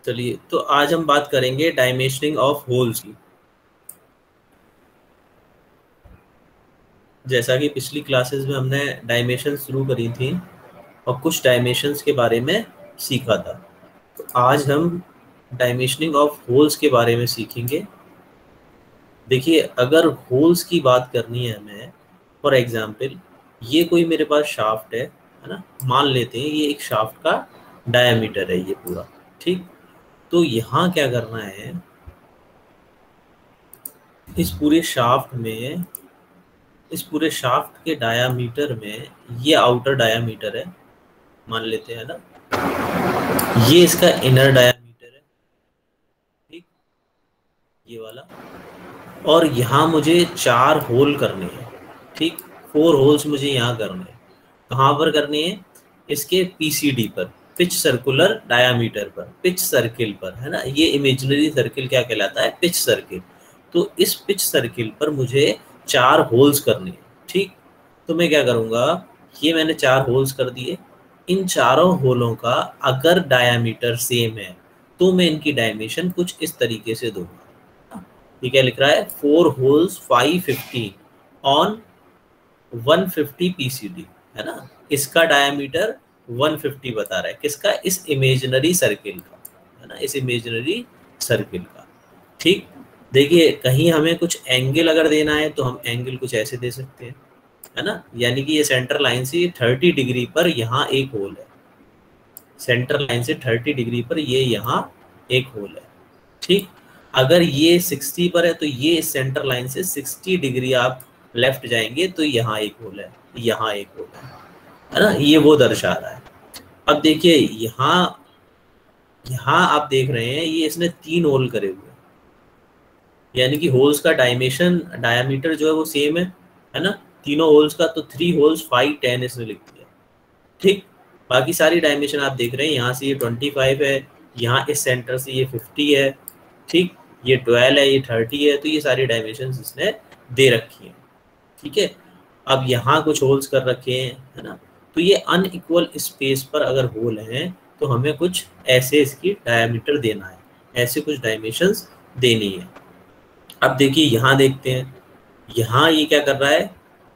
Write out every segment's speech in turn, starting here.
चलिए, तो आज हम बात करेंगे डायमेंशनिंग ऑफ होल्स की। जैसा कि पिछली क्लासेस में हमने डायमेंशन शुरू करी थी और कुछ डायमेंशंस के बारे में सीखा था, तो आज हम डायमेंशनिंग ऑफ होल्स के बारे में सीखेंगे। देखिए, अगर होल्स की बात करनी है हमें, फॉर एग्जांपल ये कोई मेरे पास शाफ्ट है ना, मान लेते हैं ये एक शाफ्ट का डायमीटर है ये पूरा, ठीक। तो यहाँ क्या करना है, इस पूरे शाफ्ट में, इस पूरे शाफ्ट के डायामीटर में, ये आउटर डायामीटर है मान लेते हैं ना, ये इसका इनर डायामीटर है, ठीक, ये वाला। और यहाँ मुझे 4 होल करने हैं, ठीक, 4 होल्स मुझे यहाँ करने हैं। कहाँ पर करने हैं? इसके पीसीडी पर, पिच सर्कुलर डायामीटर पर, पिच सर्किल पर, है ना। ये इमेजिनरी सर्किल क्या कहलाता है? Pitch circle. तो इस पिच सर्किल पर मुझे 4 होल्स करने हैं, ठीक। तो मैं क्या करूँगा, ये मैंने 4 होल्स कर दिए। इन चारों होलों का अगर डायामीटर सेम है तो मैं इनकी डायमेंशन कुछ इस तरीके से दूंगा। ये क्या लिख रहा है? 4 होल्स 515 ऑन 150 पीसीडी, है ना। इसका डायमीटर 150 बता रहा है, किसका? इस इमेजिनरी सर्किल का, है ना, इस इमेजिनरी सर्किल का, ठीक। देखिए, कहीं हमें कुछ एंगल अगर देना है तो हम एंगल कुछ ऐसे दे सकते हैं, है ना। यानी कि ये सेंटर लाइन से 30 डिग्री पर यहाँ एक होल है, सेंटर लाइन से 30 डिग्री पर ये यहाँ एक होल है, ठीक। अगर ये 60 पर है तो ये इस सेंटर लाइन से 60 डिग्री आप लेफ्ट जाएंगे तो यहाँ एक होल है, यहाँ एक होल है ना, ये वो दर्शा रहा है। अब देखिए, यहाँ यहाँ आप देख रहे हैं ये इसने 3 होल करे हुए हैं, यानी कि होल्स का डायमीटर जो है वो सेम है ना, तीनों होल्स का। तो 3 होल्स 5 10 इसने लिख दिया, ठीक। बाकी सारी डायमेंशन आप देख रहे हैं, यहाँ से ये 25 है, यहाँ इस सेंटर से ये 50 है, ठीक, ये 12 है, ये 30 है। तो ये सारी डायमेंशन इसने दे रखी है, ठीक है। अब यहाँ कुछ होल्स कर रखे हैं, है ना। तो ये अनइक्वल स्पेस पर अगर होल हैं तो हमें कुछ ऐसे इसकी डायमीटर देना है, ऐसे कुछ डायमेंशंस देनी है। अब देखिए, यहाँ देखते हैं, यहाँ ये क्या कर रहा है,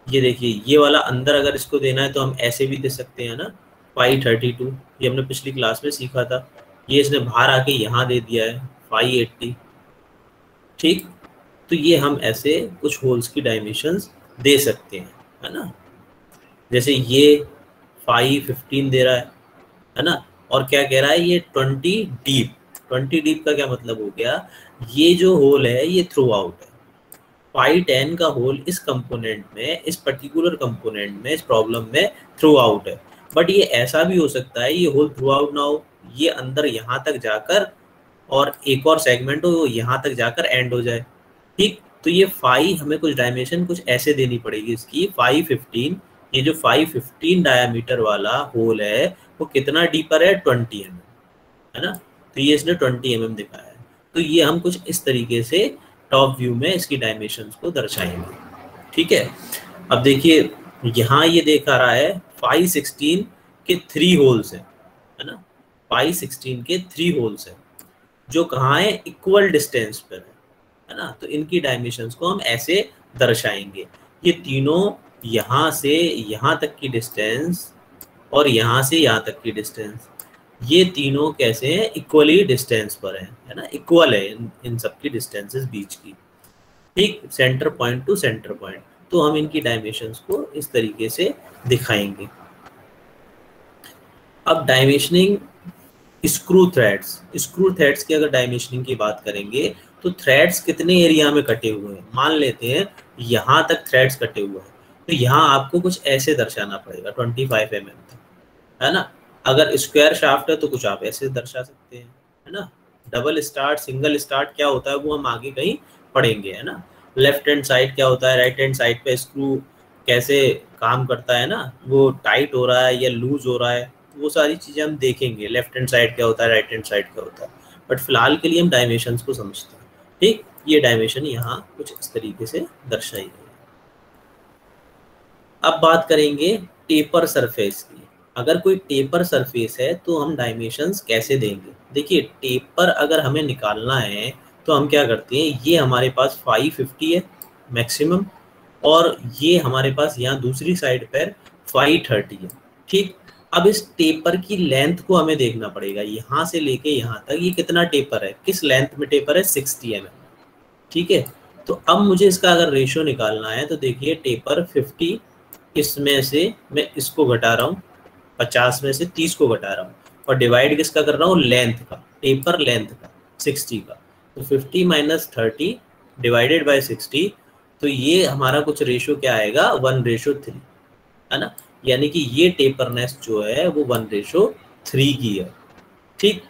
ये देखिए, ये वाला अंदर अगर इसको देना है तो हम ऐसे भी दे सकते हैं ना, 532, ये हमने पिछली क्लास में सीखा था। ये इसने बाहर आके यहाँ दे दिया है 580, ठीक। तो ये हम ऐसे कुछ होल्स की डायमेंशंस दे सकते हैं, है ना। जैसे ये 515 दे रहा है ना। और क्या कह रहा है, ये 20 डीप। 20 डीप का क्या मतलब हो गया, ये जो होल है ये थ्रू आउट है। 510 का होल इस कंपोनेंट में, इस पर्टिकुलर कंपोनेंट में, इस प्रॉब्लम में थ्रू आउट है। बट ये ऐसा भी हो सकता है ये होल थ्रू आउट ना हो, ये अंदर यहाँ तक जाकर और एक और सेगमेंट हो, यहाँ तक जाकर एंड हो जाए, ठीक। तो ये 5 हमें कुछ डायमेंशन कुछ ऐसे देनी पड़ेगी इसकी। 515, ये जो 515 डायमीटर वाला होल है वो कितना डीपर है? 20 mm, है ना। तो ये इसने 20 mm दिखाया है। तो ये हम कुछ इस तरीके से टॉप व्यू में इसकी डायमेंशंस को दर्शाएंगे, ठीक है। अब देखिए, यहाँ ये देखा रहा है 516 के 3 होल्स है ना, 516 के 3 होल्स है जो कहाँ है? इक्वल डिस्टेंस पर है ना। तो इनकी डायमेंशंस को हम ऐसे दर्शाएंगे, ये तीनों यहाँ से यहाँ तक की डिस्टेंस और यहाँ से यहाँ तक की डिस्टेंस, ये तीनों कैसे हैं? इक्वली डिस्टेंस पर है ना, इक्वल है इन सब की डिस्टेंसेस बीच की, ठीक, centre point two centre point. तो हम इनकी डायमेंशंस को इस तरीके से दिखाएंगे। अब डायमेंशनिंग स्क्रू थ्रेड्स की अगर डायमेंशनिंग की बात करेंगे तो थ्रेड्स कितने एरिया में कटे हुए हैं? मान लेते हैं यहाँ तक थ्रेड्स कटे हुए हैं, तो यहाँ आपको कुछ ऐसे दर्शाना पड़ेगा 25 mm तक, है ना। अगर स्क्वायर शाफ्ट है तो कुछ आप ऐसे दर्शा सकते हैं, है ना। डबल स्टार्ट, सिंगल स्टार्ट क्या होता है वो हम आगे कहीं पढ़ेंगे, है ना। लेफ्ट हैंड साइड क्या होता है, राइट हैंड साइड पे स्क्रू कैसे काम करता है ना, वो टाइट हो रहा है या लूज हो रहा है, वो सारी चीज़ें हम देखेंगे। लेफ्ट हैंड साइड क्या होता है, राइट हैंड साइड क्या होता है। बट फिलहाल के लिए हम डायमेंशंस को समझते हैं, ठीक। ये डायमेंशन यहाँ कुछ इस तरीके से दर्शाई गई है। अब बात करेंगे टेपर सरफेस की। अगर कोई टेपर सरफेस है तो हम डायमेंशंस कैसे देंगे। देखिए टेपर अगर हमें निकालना है तो हम क्या करते हैं, ये हमारे पास 550 है मैक्सिमम, और ये हमारे पास यहाँ दूसरी साइड पर 530 है। ठीक, अब इस टेपर की लेंथ को हमें देखना पड़ेगा, यहाँ से लेके यहाँ तक ये कितना टेपर है, किस लेंथ में टेपर है, 60 mm। ठीक है, तो अब मुझे इसका अगर रेशियो निकालना है तो देखिए टेपर 50, इसमें से मैं इसको घटा रहा हूँ, 50 में से 30 को घटा रहा हूँ, और डिवाइड किसका कर रहा हूँ, लेंथ का, टेपर लेंथ का 60 का। तो 50 माइनस 30 डिवाइडेड बाई 60, तो ये हमारा कुछ रेशियो क्या आएगा, 1:3, है ना। यानी कि ये टेपरनेस जो है वो 1:3 की है। ठीक,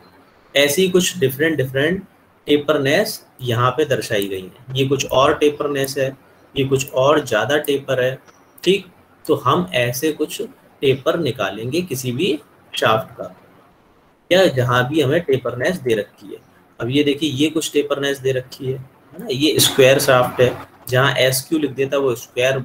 ऐसी कुछ डिफरेंट डिफरेंट टेपरनेस यहाँ पे दर्शाई गई है। ये कुछ और टेपरनेस है, ये कुछ और ज़्यादा टेपर है। ठीक, तो हम ऐसे कुछ टेपर निकालेंगे किसी भी शाफ्ट का, या जहाँ भी हमें टेपरनेस दे रखी है। अब ये देखिए ये कुछ टेपरनेस दे रखी है ना, ये स्क्वायर शाफ्ट है, जहाँ एस क्यू लिख देता है वो स्क्वायर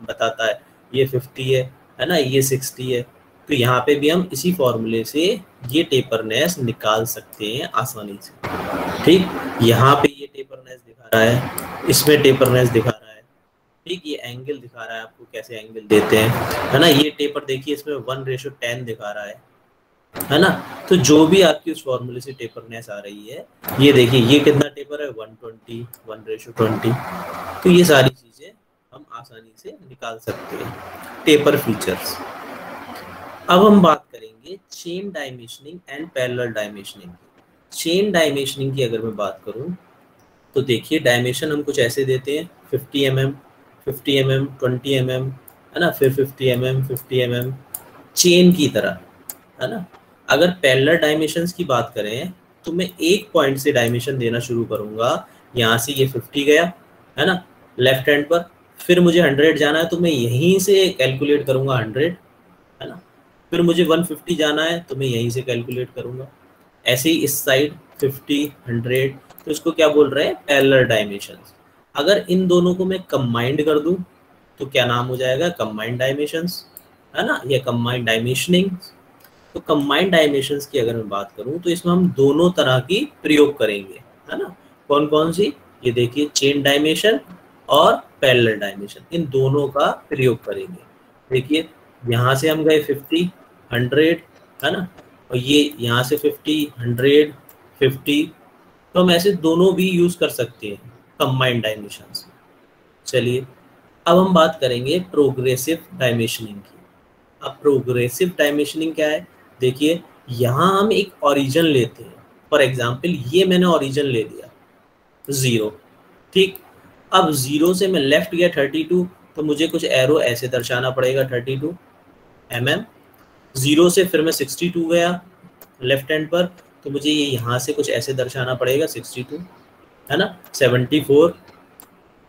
बताता है, ये 50 है ना, ये 60 है। तो यहाँ पे भी हम इसी फॉर्मूले से ये टेपरनेस निकाल सकते हैं आसानी से। ठीक, यहाँ पे ये टेपरनेस दिखा रहा है, इसमें टेपरनेस दिखा रहा है। ठीक, ये एंगल दिखा रहा है आपको कैसे एंगल देते हैं, है ना। ये टेपर देखिए इसमें 1:10 दिखा रहा है ना। तो जो भी आपकी उस फॉर्मूले से टेपरनेस आ रही है, ये देखिए ये कितना टेपर है, 120, 1:20। तो ये सारी चीजें हम आसानी से निकाल सकते हैं, टेपर फीचर्स। अब हम बात करेंगे chain dimensioning and parallel dimensioning. Chain dimensioning की अगर मैं बात करूं तो देखिए डायमेंशन हम कुछ ऐसे देते हैं, 50 mm, 50 mm, 20 mm, है ना, फिर 50 mm, 50 mm, चेन की तरह, है ना। अगर पैरेलल डायमेंशंस की बात करें तो मैं एक पॉइंट से डायमेंशन देना शुरू करूंगा, यहाँ से ये 50 गया, है ना, लेफ्ट हैंड पर, फिर मुझे 100 जाना है तो मैं यहीं से कैलकुलेट करूंगा 100, है ना। फिर मुझे 150 जाना है तो मैं यहीं से कैलकुलेट करूंगा। ऐसे ही इस साइड 50, 100, तो इसको क्या बोल रहे हैं, पैरेलल डायमेंशंस। अगर इन दोनों को मैं कंबाइंड कर दूं तो क्या नाम हो जाएगा, कंबाइंड डायमेंशंस, है ना, या कंबाइंड डायमेंशनिंग। तो कंबाइंड डायमेंशंस की अगर मैं बात करूं तो इसमें हम दोनों तरह की प्रयोग करेंगे, है ना। कौन कौन सी, ये देखिए चेन डायमेंशन और पैरेलल डायमेंशन, इन दोनों का प्रयोग करेंगे। देखिए यहाँ से हम गए 50, 100, है ना, और ये यहाँ से 50, 100, 50, तो हम ऐसे दोनों भी यूज कर सकते हैं कंबाइंड डायमेंशंस। चलिए अब हम बात करेंगे प्रोग्रेसिव डायमेंशनिंग की। अब प्रोग्रेसिव डायमेंशनिंग क्या है, देखिए यहाँ हम एक ओरिजिन लेते हैं, फॉर एग्जांपल ये मैंने ओरिजिन ले लिया 0। ठीक, अब 0 से मैं लेफ्ट गया 32, तो मुझे कुछ एरो ऐसे दर्शाना पड़ेगा 32 mm। 0 से फिर मैं 62 गया लेफ्ट हैंड पर, तो मुझे ये यहाँ से कुछ ऐसे दर्शाना पड़ेगा 62, है ना, 74,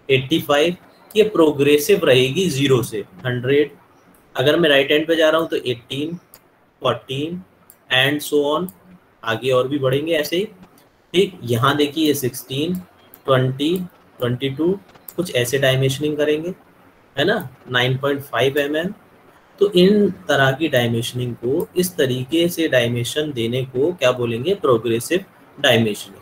85। ये प्रोग्रेसिव रहेगी 0 से 100। अगर मैं राइट हैंड पे जा रहा हूँ तो 18, 14 एंड सो ऑन, आगे और भी बढ़ेंगे ऐसे ही। ठीक, यहाँ देखिए 16, 20, 22, कुछ ऐसे डायमेंशनिंग करेंगे, है ना, 9.5 mm। तो इन तरह की डायमेंशनिंग को, इस तरीके से डायमेंशन देने को क्या बोलेंगे, प्रोग्रेसिव डायमेंशनिंग।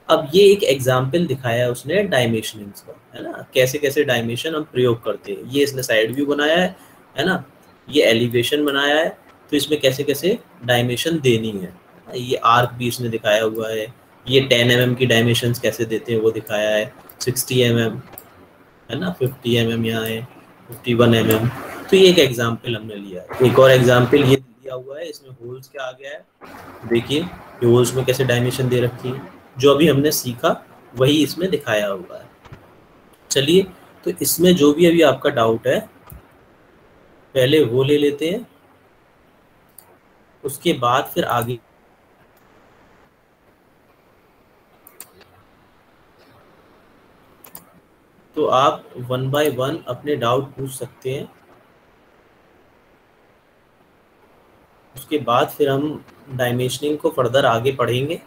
अब ये एक एग्जाम्पल दिखाया है उसने डायमेंशनिंग्स का, है ना, कैसे कैसे डायमेंशन हम प्रयोग करते हैं। ये इसने साइड व्यू बनाया है ना, ये एलिवेशन बनाया है, तो इसमें कैसे कैसे डायमेंशन देनी है। ये आर्क भी इसने दिखाया हुआ है, ये 10 mm की डायमेंशन कैसे देते हैं वो दिखाया है, 60 mm, है ना, 50 mm यहाँ है, 51 mm। तो ये एक एग्जाम्पल हमने लिया है। एक और एग्जाम्पल ये दिया हुआ है, इसमें होल्स क्या आ गया है, देखिए ये होल्स में कैसे डायमेंशन दे रखी है, जो अभी हमने सीखा वही इसमें दिखाया हुआ है। चलिए, तो इसमें जो भी अभी आपका डाउट है पहले वो ले लेते हैं, उसके बाद फिर आगे। तो आप 1 बाय 1 अपने डाउट पूछ सकते हैं, उसके बाद फिर हम डायमेंशनिंग को फर्दर आगे पढ़ेंगे।